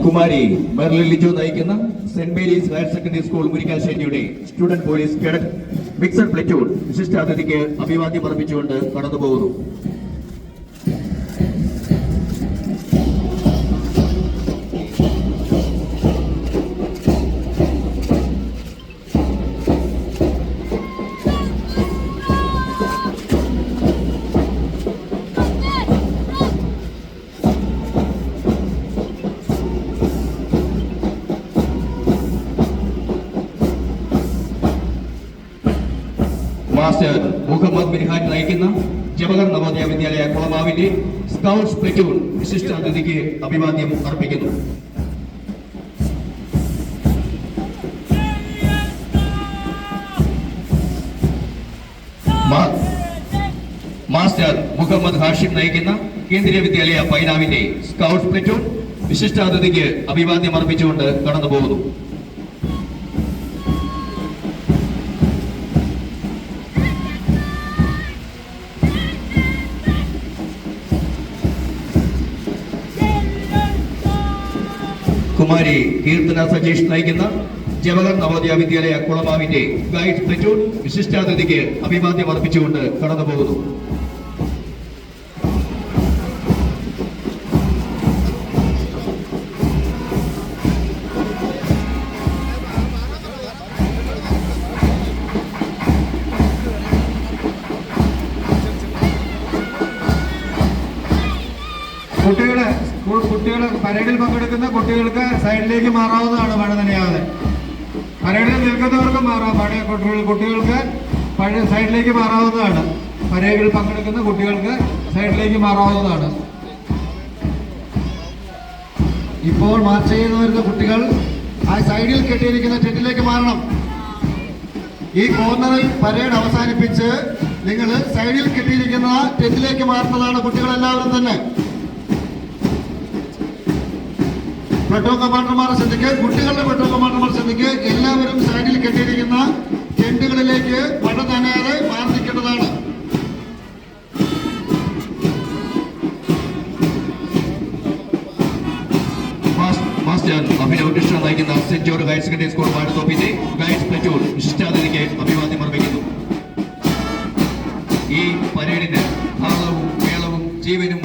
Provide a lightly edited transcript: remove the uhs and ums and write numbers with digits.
കുമാരി മെർലിൻ ലിജോ നയിക്കുന്ന saint Mary's higher secondary school മുരിക്കാശ്ശേരിയുടെ student police cadet mixed platoon വിശിഷ്ടാതിഥിക്ക് അഭിവാദ്യം അർപ്പിച്ചുകൊണ്ട് കടന്നുപോകുന്നു. മാസ്റ്റർ മുഹമ്മദ് ബിൻഹാൻ നയിക്കുന്ന ജവഹർ നവോദയ വിദ്യാലയ കുളമാവിന്റെ സ്കൗട്ട്സ് പ്ലറ്റൂൺ വിശിഷ്ടാതിഥിക്ക് അഭിവാദ്യം അർപ്പിക്കുന്നു. മാസ്റ്റർ മുഹമ്മദ് ഹാഷിം നയിക്കുന്ന കേന്ദ്രീയ വിദ്യാലയ പൈനാവിന്റെ സ്കൗട്ട്സ് പ്ലറ്റൂൺ വിശിഷ്ടാതിഥിക്ക് അഭിവാദ്യം അർപ്പിച്ചുകൊണ്ട് കടന്നുപോകുന്നു. കുമാരി കീർത്തന സജീഷ് നയിക്കുന്ന ജവഹർ നവോദയ വിദ്യാലയ കുളമാവിന്റെ ഗൈഡ് പ്ലറ്റൂൺ വിശിഷ്ടാതിഥിക്ക് അഭിവാദ്യം അർപ്പിച്ചുകൊണ്ട് കടന്നുപോകുന്നു. കുട്ടികൾ പരേഡിൽ പങ്കെടുക്കുന്ന കുട്ടികൾക്ക് സൈഡിലേക്ക് മാറാവുന്നതാണ്, മഴ നനയാതെ. പരേഡിൽ നിൽക്കുന്നവർക്ക് മാറാം, കുട്ടികൾക്ക് സൈഡിലേക്ക് മാറാവുന്നതാണ്. പരേഡിൽ പങ്കെടുക്കുന്ന കുട്ടികൾക്ക് സൈഡിലേക്ക് മാറാവുന്നതാണ്. ഇപ്പോൾ മാർച്ച് ചെയ്യുന്ന വരുന്ന കുട്ടികൾ ആ സൈഡിൽ കെട്ടിയിരിക്കുന്ന ടെന്റിലേക്ക് മാറണം. ഈ കോർണറിൽ പരേഡ് അവസാനിപ്പിച്ച് നിങ്ങൾ സൈഡിൽ കെട്ടിയിരിക്കുന്ന ടെന്റിലേക്ക് മാറുന്നതാണ് കുട്ടികളെല്ലാവരും തന്നെ. പെട്രോൾ കമാൻഡർമാരെ ശ്രദ്ധിക്കുക, കുട്ടികളുടെ പെട്രോൾ കമാൻഡർമാർ ശ്രദ്ധിക്കുക. എല്ലാവരും സൈഡിൽ കെട്ടിയിരിക്കുന്ന ടെന്റുകളിലേക്ക് മഴ നനയാതെ മാറി നിൽക്കേണ്ടതാണ്. മാസ്റ്റർ അഭിനവ് കൃഷ്ണ നയിക്കുന്ന saint George higher secondary school വാഴത്തോപ്പിന്റെ ഗൈഡ്സ് പ്ലറ്റൂൺ വിശിഷ്ടാതിഥിക്ക് അഭിവാദ്യം അർപ്പിക്കുന്നു. ഈ പരേഡിന് ഭാഗവും മേളവും ജീവനും